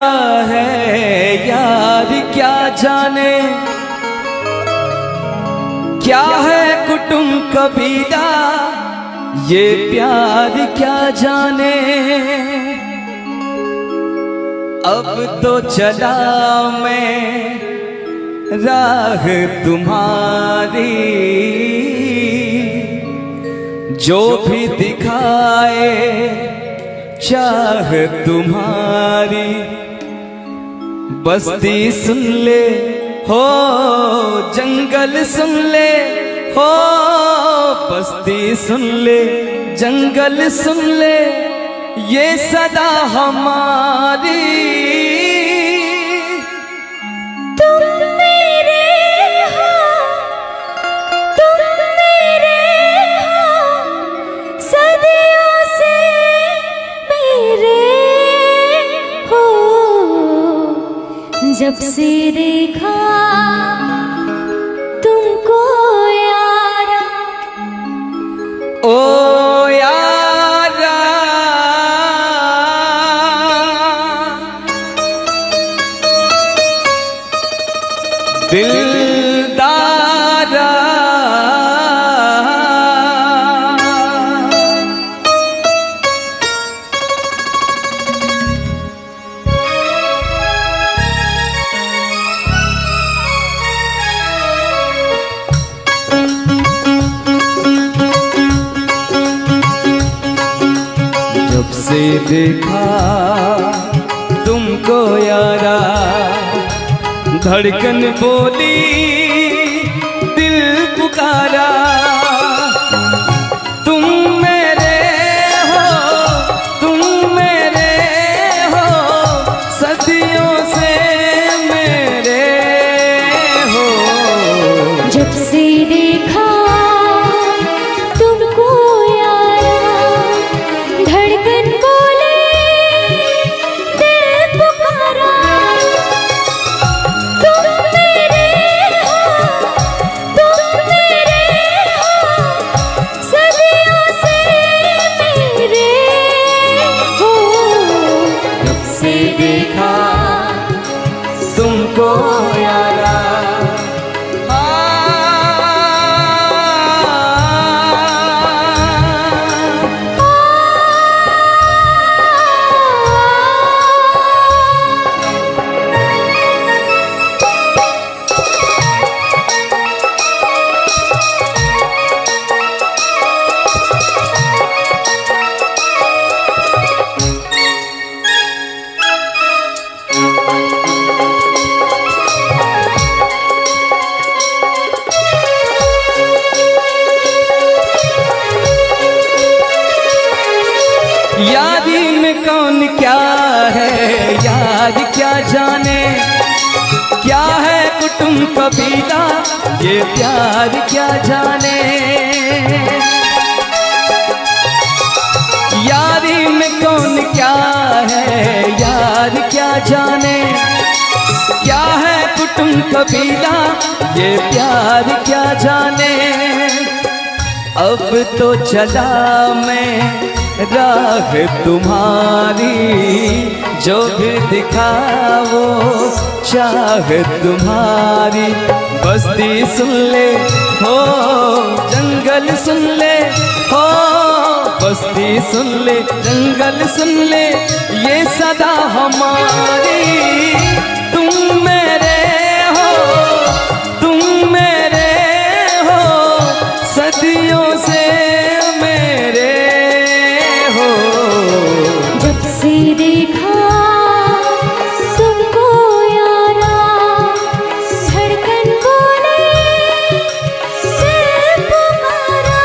है यार क्या जाने क्या है कुटुंब कबीला, ये प्यार क्या जाने। अब तो चला मैं राह तुम्हारी, जो भी दिखाए चाह तुम्हारी। बस्ती सुन ले हो, जंगल सुन ले हो, बस्ती सुन ले जंगल सुन ले, ये सदा हमारी। तुम मेरे हो, तुम मेरे हो, सदियों से मेरे हो। जब से देखा तुमको यारा, ओ यारा दिलदारा, जब से देखा तुमको यारा, धड़कन बोली दिल पुकारा। तुम मेरे हो, तुम मेरे हो, सदियों से मेरे हो। जब से देखा तुमको यारा, धड़कन बोले दिल पुकारा। तुम मेरे हो, तुम मेरे हो, सदियों से मेरे हो। जब से देखा तुमको यारा, यारी में कौन क्या है यार क्या जाने, क्या है कुटुंब कबीला, ये प्यार क्या जाने। यारी में कौन क्या है यार क्या जाने, क्या है कुटुंब कबीला, ये प्यार क्या जाने। अब तो चला मैं राह तुम्हारी, जो भी दिखाओ चाह तुम्हारी। बस्ती सुन ले हो, जंगल सुन ले हो, बस्ती सुन ले जंगल सुन ले, ये सदा हमारी। तुम मेरे हो, तुम मेरे हो, सदियों से मेरे हो। जब से देखा तुमको यारा, धड़कन बोले दिल पुकारा।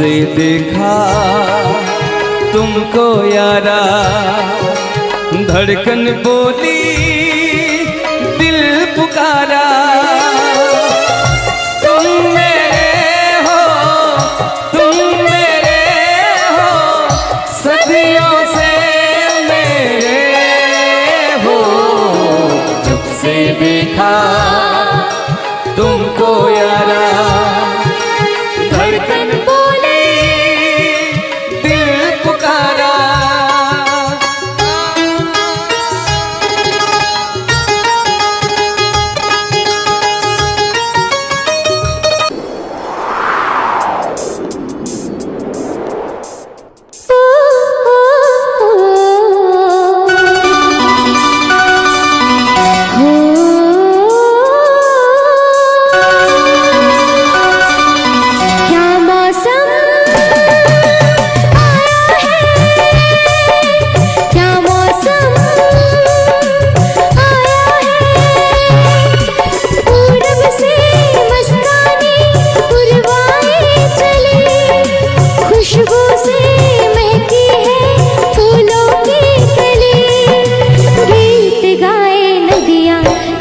से देखा तुमको यारा, धड़कन बोली दिल पुकारा। तुम मेरे हो, तुम मेरे हो, सदियों से मेरे हो। जब से देखा तुमको यारा, धड़कन बोली दिल पुकारा।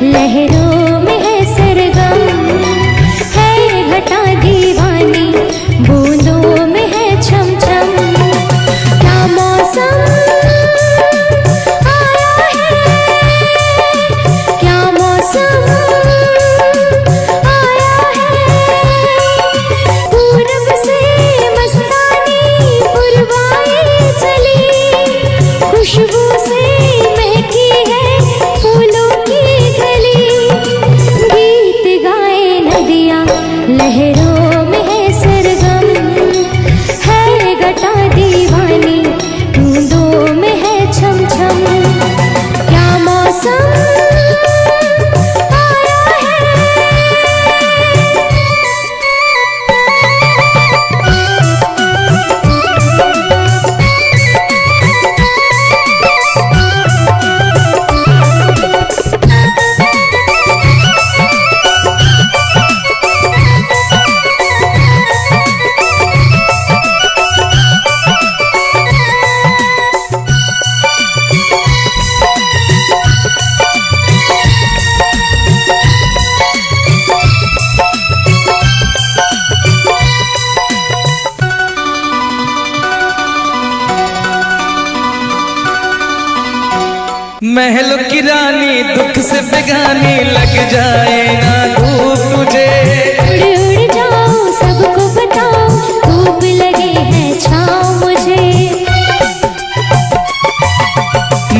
लहरों में है सरगम, है घटा दीवानी, बूंदों में है छम छम। क्या मौसम आया है, क्या मौसम आया है। पूरब से मस्तानी पुरवाए चली, खुशबू से महकी है फूलों की गली। गीत गाए नदियाँ लहरों में है सरगम, है घटा दीवानी, बूंदों में है छम छम। क्या मौसम आया है। महलों की रानी दुख से बेगानी, लग जाए ना धूप तुझे। उड़ उड़ जाओ सबको बताओ, धूप लगे है छाँव मुझे।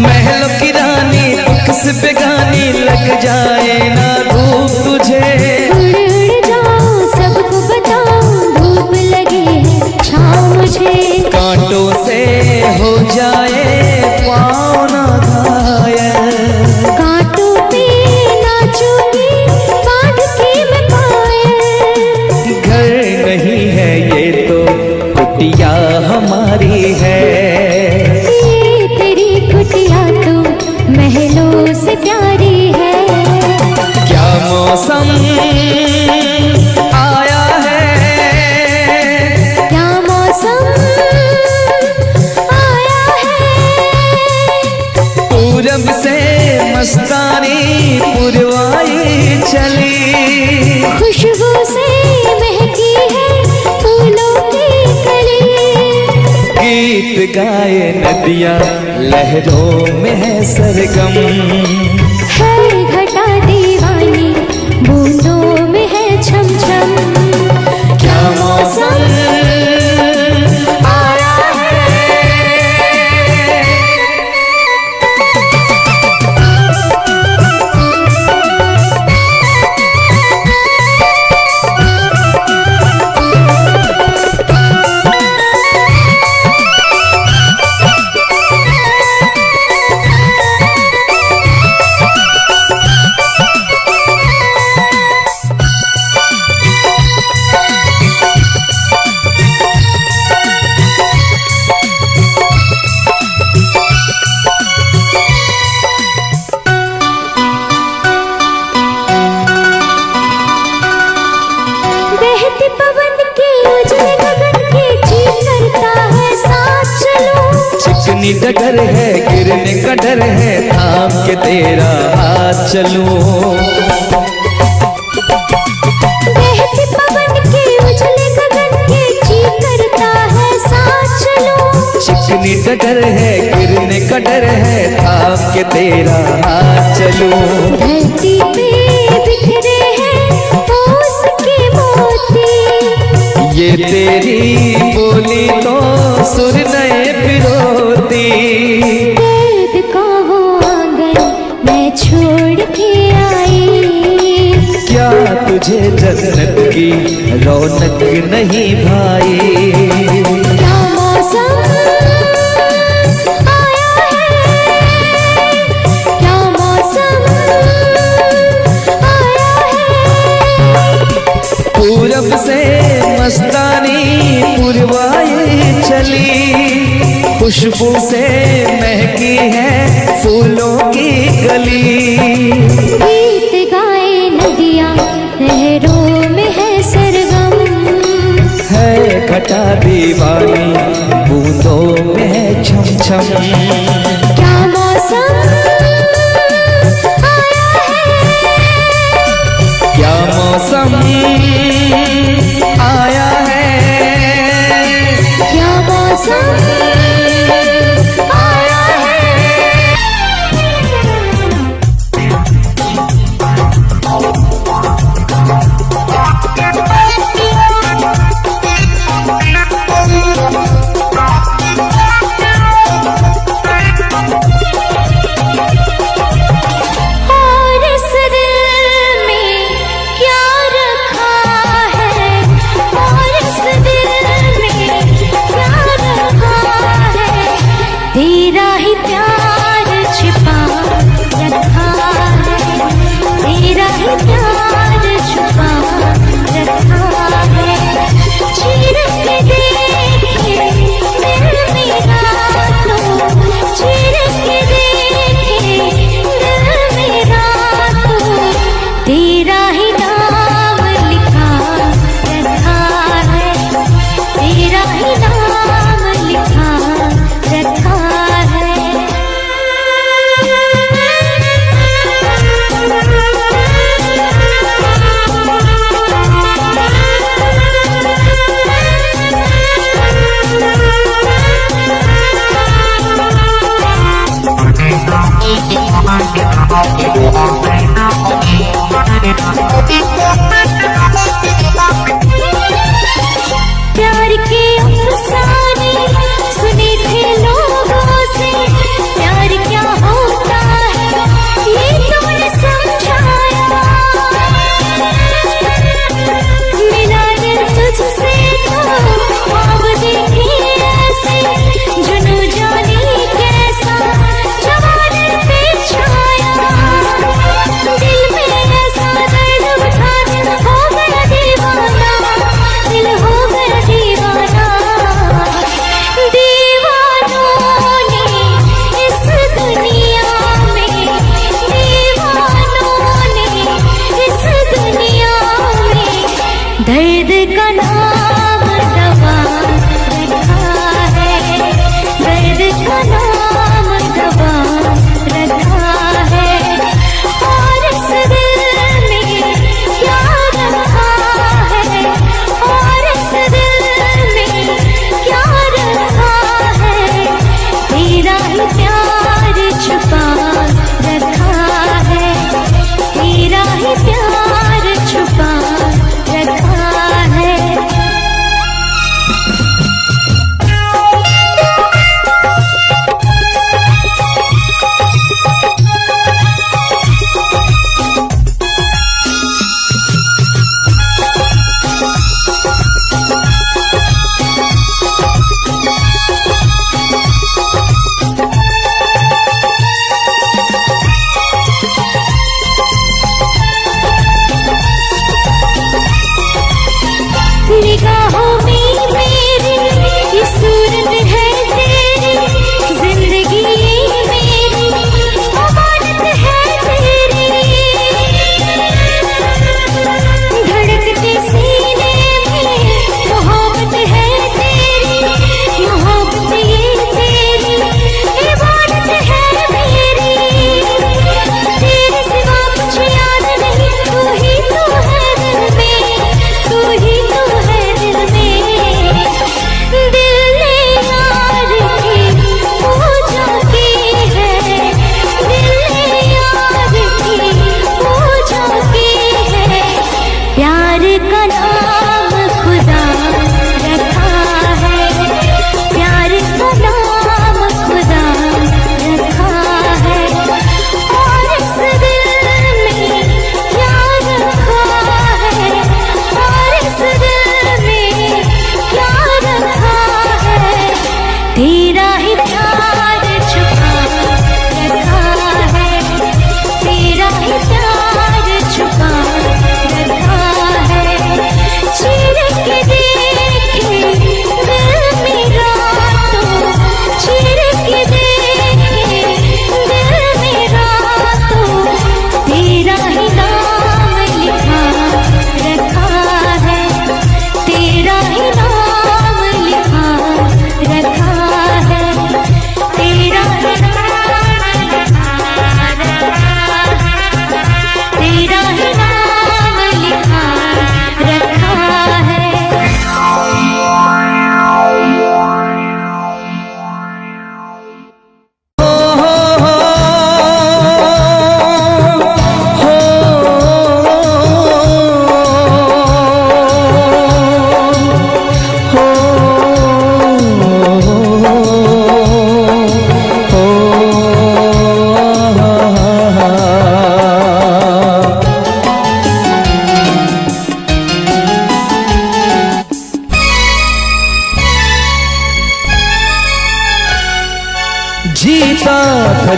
महलों की रानी दुख से बेगानी, लग जाए ना धूप तुझे। उड़ उड़ जाओ सबको बताओ, धूप लगे है छाँव मुझे। कांटों से हो जाए पाँव ना घायल, कांटों पे नाचूंगी बांध के मैं पायल। घर नहीं है ये तो कुटिया हमारी है। ये तेरी कुटिया तो महलों से प्यारी है। क्या मौसम आया है, क्या मौसम आया है। पूरब से मस्तानी पुरवाई चली, खुशबू से महकी है फूलों की कली। गीत गाए नदियाँ लहरों में है सरगम, है घटा दीवानी, बूंदों में है छम छम। क्या मौसम आया है। पवन के उजले गगन के चिकनी डगर है गिरने का डर है, थाम के तेरा हाथ चलूं। बहते पवन के उजले गगन के जी करता है साथ चलूं। चिकनी डगर है गिरने का डर है, थाम के तेरा हाथ चलूं। धरती पे बिखरे हैं ओस के मोती, ये तेरी बोली तो सुर नए पिरोती। दर्द का वो आंगन मैं छोड़ के आई, क्या तुझे जन्नत की रौनक नहीं भाई? क्या मौसम आया है, क्या मौसम आया है। पूरब से मस्तानी पुरवाई चली, खुशबू से महकी है फूलों की गली। गीत गाए नदियाँ लहरों में है सरगम, है घटा दीवानी बूंदों में है छम छम। क्या मौसम आया है, क्या मौसम आया है, क्या मौसम आया है। और इस दिल में क्या रखा है, और इस दिल में क्या रखा है। तेरा ही प्यार छिपा रखा है, तेरा ही प्यार छुपा रखा है। चीर के देखे दिल मेरा तो, चीर के देखे दिल मेरा तो, तेरा ही नाम लिखा रखा है, तेरा ही नाम लिखा रखा है। प्यार के अफसाने सुने थे लोगों से, प्यार क्या होता है ये तुमने समझाया। मिला दिल तुझसे तो ख्वाब देखे ऐसे, जुनू जाने कैसा जवानी पे छाया। दिल में ऐसा दर्द उठा दिल हो गया दीवाना, दिल हो गया दीवाना। दीवानों ने इस दुनिया में, दीवानों ने इस दुनिया में दर्द का नाम दवा रखा है, दर्द का नाम दवा रखा है। और इस दिल में क्या रखा है, और इस दिल में क्या रखा है। तेरा ही प्यार छुपा रखा है, तेरा ही प्यार छुपा रखा है।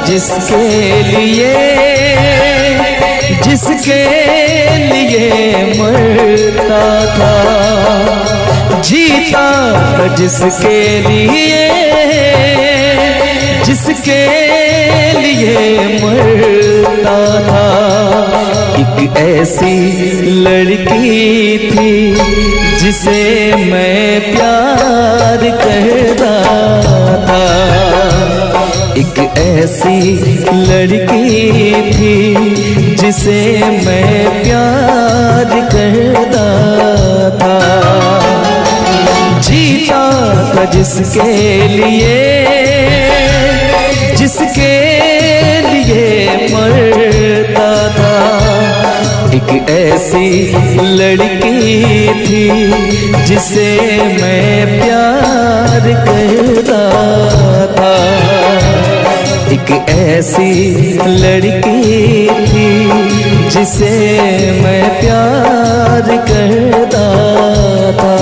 जिसके लिए मरता था, जीता था जिसके लिए मरता था। एक ऐसी लड़की थी जिसे मैं प्यार करता था, एक ऐसी लड़की थी जिसे मैं प्यार करता था। जीता था जिसके लिए मरता था। एक ऐसी लड़की थी जिसे मैं प्यार करता था, एक ऐसी लड़की थी जिसे मैं प्यार करता था।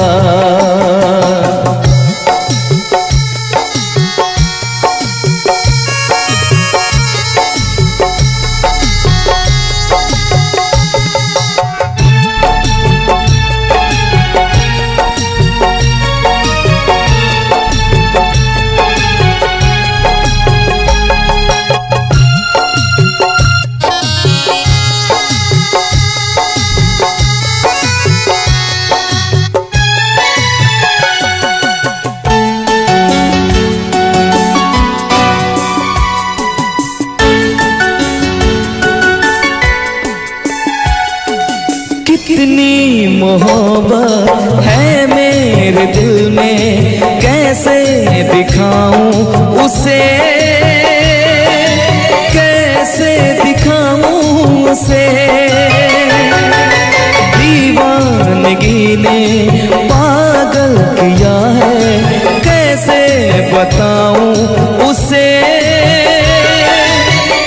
कितनी मोहब्बत है मेरे दिल में, कैसे दिखाऊं उसे, कैसे दिखाऊं उसे। दीवानगी ने पागल किया है, कैसे बताऊं उसे,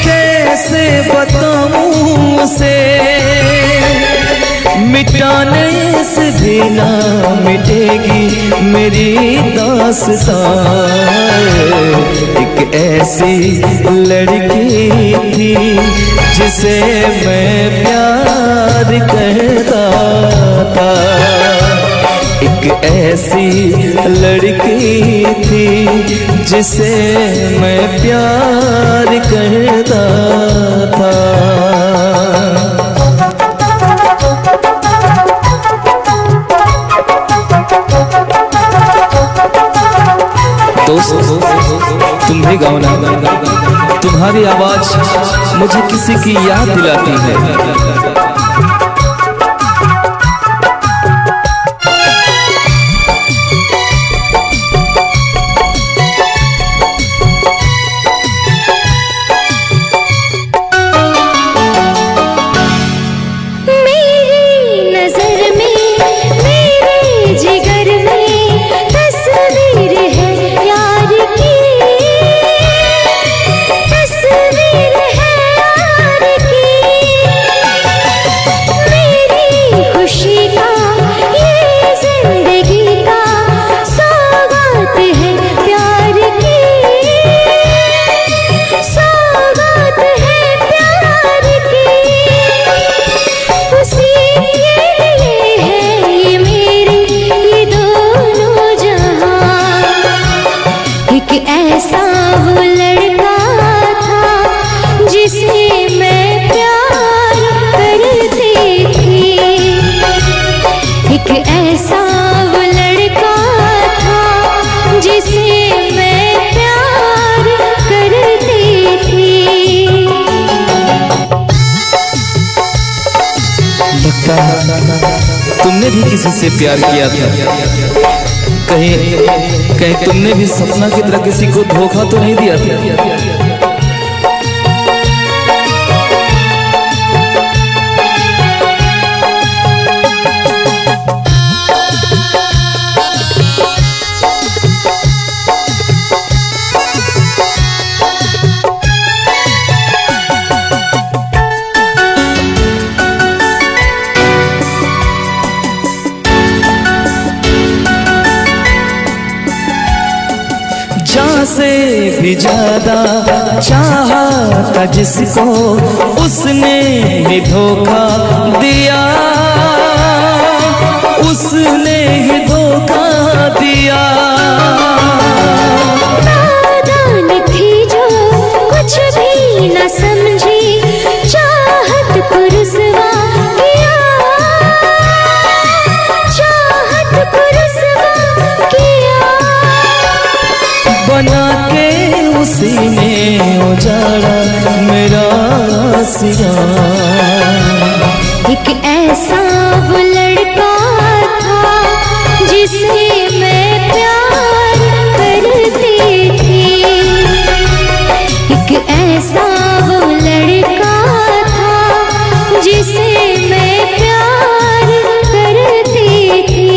कैसे बताऊं उसे। मिटाने से भी ना मिटेगी मेरी दास्तां। एक ऐसी लड़की थी जिसे मैं प्यार करता था, एक ऐसी लड़की थी जिसे मैं प्यार करता था। दोस्त तुम भी गाओ ना, तुम्हारी आवाज मुझे किसी की याद दिलाती है। तुमने भी किसी से प्यार किया था, कहीं तुमने भी सपना की तरह किसी को धोखा तो नहीं दिया था? से भी ज्यादा चाहा था जिसको उसने ही धोखा दिया, उसने ही धोखा दिया। नादान थी जो कुछ भी न समझी, चाहत को रुसवा किया, चाहत को रुसवा किया। बना के उसी ने उजाड़ा मेरा सिया। एक ऐसा वो लड़का था जिसे मैं प्यार करती थी, एक ऐसा वो लड़का था जिसे मैं प्यार करती थी।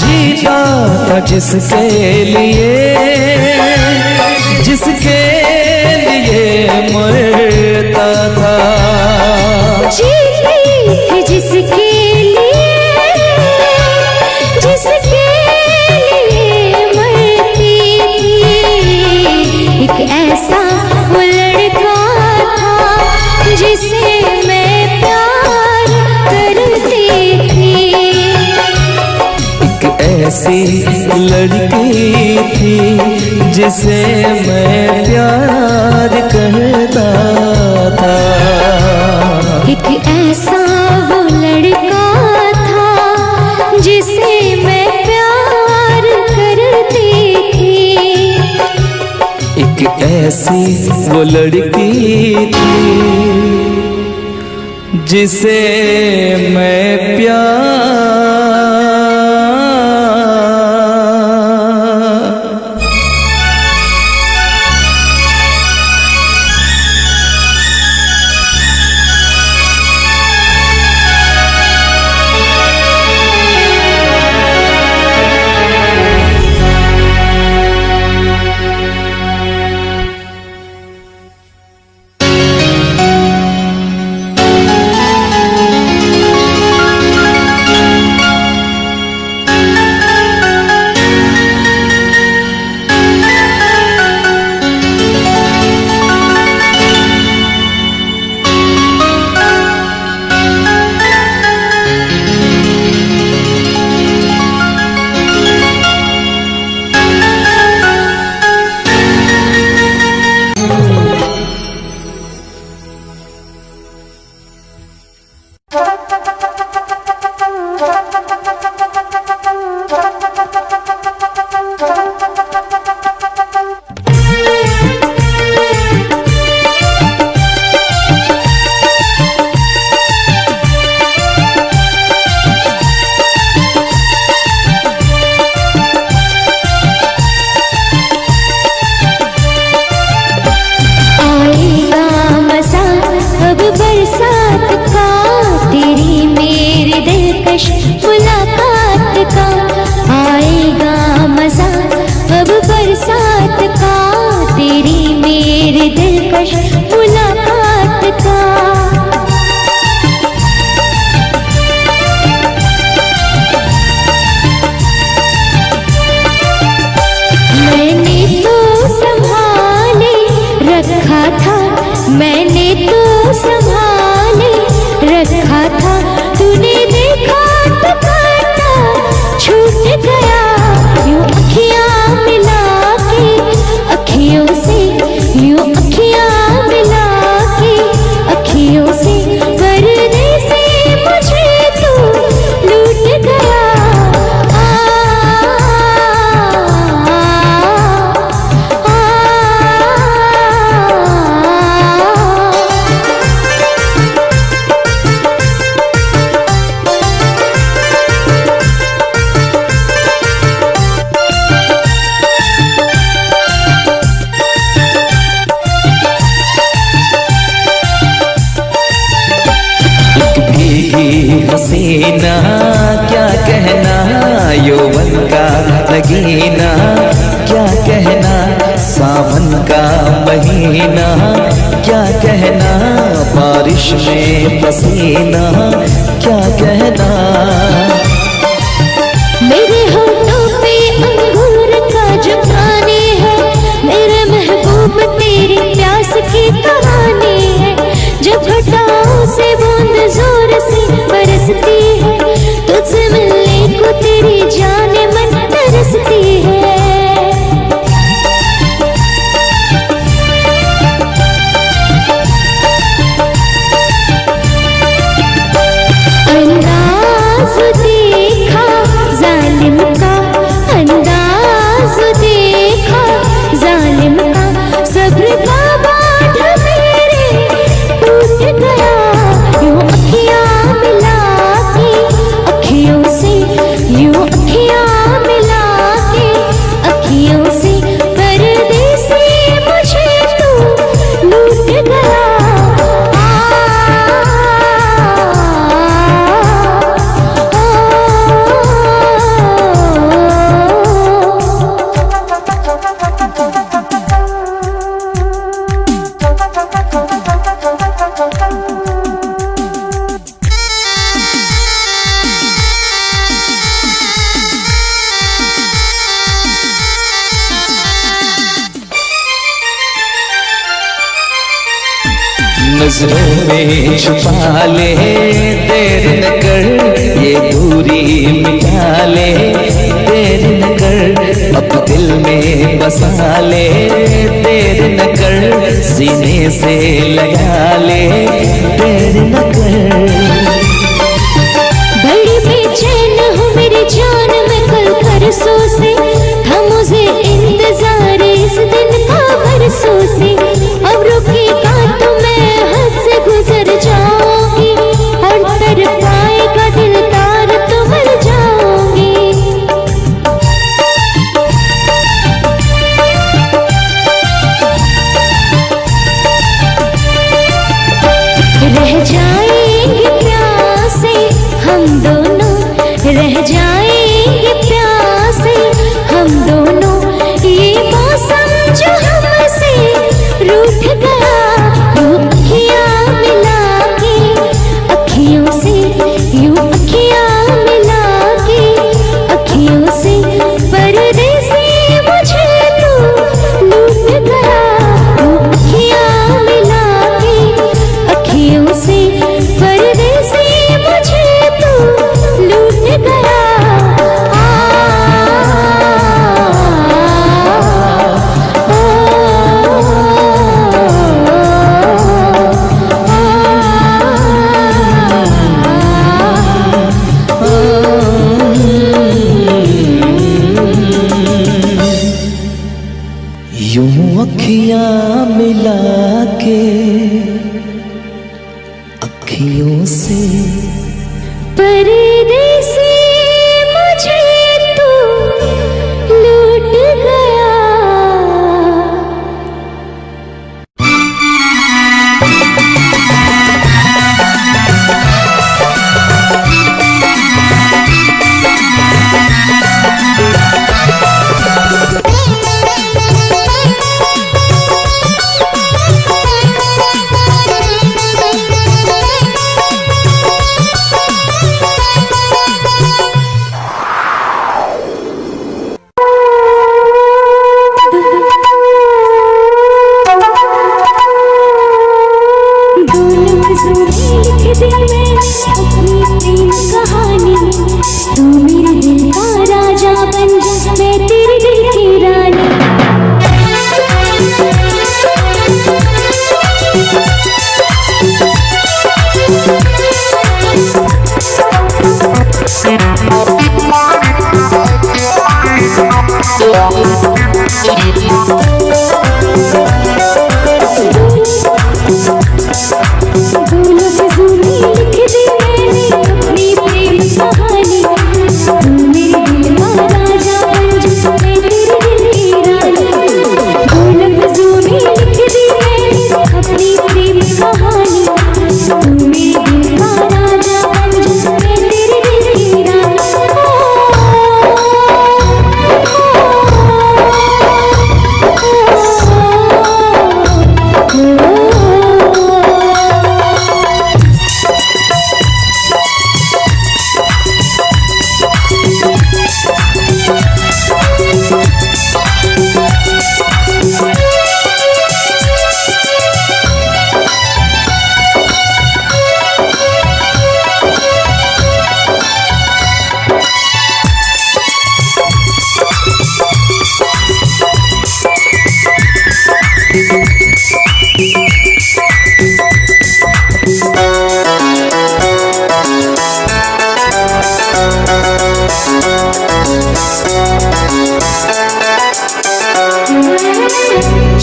जीता था जिसके लिए, जिसके लिए मरता था। जीती थी जिसके लिए, जिसके लिए मरती थी। एक ऐसा वो लड़का था जिसे मैं प्यार करती थी, एक ऐसी लड़की थी जिसे मैं प्यार करता था। एक ऐसा वो लड़का था जिसे मैं प्यार करती थी, एक ऐसी वो लड़की थी जिसे मैं प्यार। हसीना क्या कहना, यौवन का लगीना क्या कहना, सावन का महीना क्या कहना, बारिश में पसीना क्या कहना। मेरे होठों पे अंगूर का जो पानी है, से बूंद जोर से बरसती है, तुझसे मिलने को तेरी जाने मन तरसती है। अंदाज देखा जालिम का, अंदाज देखा जालिम का, सब्र का बांध मेरे टूट गया। यूं अखियां मिला के अखियों से, यूं अखियां मिला के अखियों से, परदेसी मुझे तू लूट गया। नजरों में छुपा ले, देर न कर, ये दूरी मिटा ले, देर न कर, अब दिल में बसा ले, देर न कर, सीने से लगा ले, देर न कर। बड़ी बेचैन हूँ मेरी जान मैं कल परसों से, था मुझे इंतजार इस दिन का बरसों से। अब रुकेगा तो मैं हद से गुजर जाऊंगी, और तर पाएगा दिलदार तो मर जाऊंगी। रह जाएंगे प्यासे हम दोनों, रह जाएंगे प्यासे हम दोनों, ये मौसम जो हमसे रूठ गया। यूं अखियां मिला के अखियों से, यूं अखियां मिला के अखियों से, परदेसी मुझे तू लूट गया। यूं अखियां मिला के अखियों से, परदेसी मुझे तू लूट गया। यूं अखियां मिला के अखियों से, परदेसी मुझे तू लूट गया।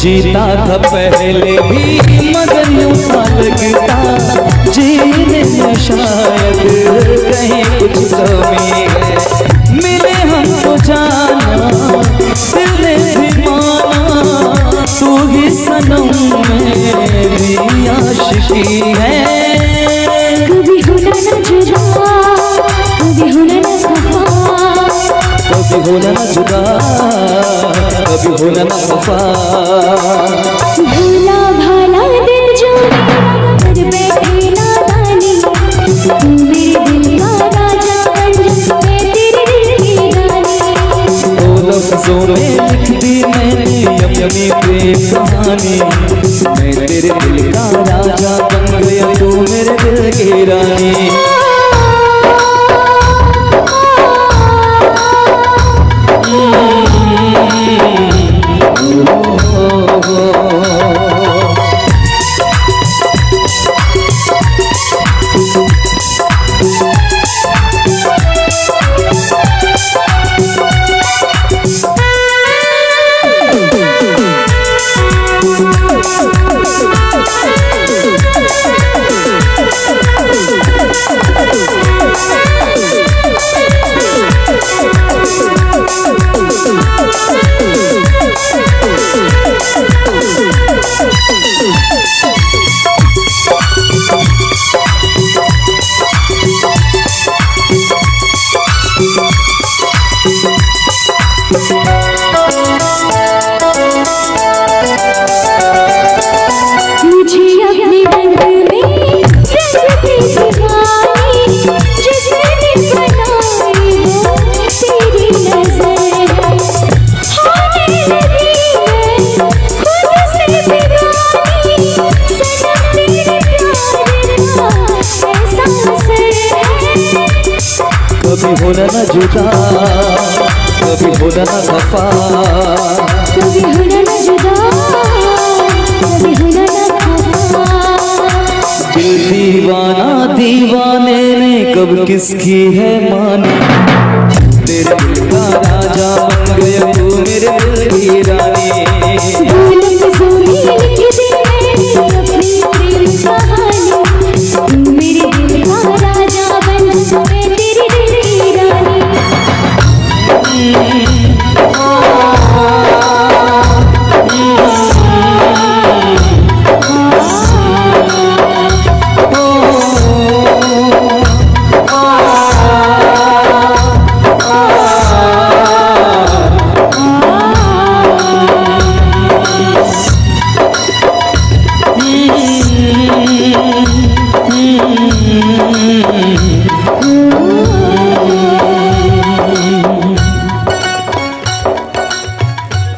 जीता था पहले भी मगर यूं सा लगता जीने में शायद कहीं कुछ कमी है। मिले हमको जाना दिल ने भी माना तू ही सनम मेरी आशिकी है। कभी होना न जुदा कभी होना न खफा कभी होना न जुदा कभी होना न खफा। भूला भाला दिल जो मेरा कर बैठे नादानी तू मेरे दिल का राजा बन जा मैं तेरे दिल की रानी। दो लफ्जों में लिख दी मैंने अपनी प्रेम कहानी मैं तेरे दिल का राजा बन गया तू मेरे दिल की रानी। कभी होना न जुदा कभी होना न खफा कभी होना न जुदा कभी होना न खफा। दिल दीवाना दीवाने ने कब किसकी है मानी तेरे दिल का राजा बन गया तू मेरे दिल की रानी। अपनी प्रेम कहानी तू मेरे दिल का राजा बन जा मैं तेरे दिल की रानी।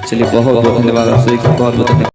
चलिए बहुत बहुत धन्यवाद आप सभी का बहुत बहुत धन्यवाद।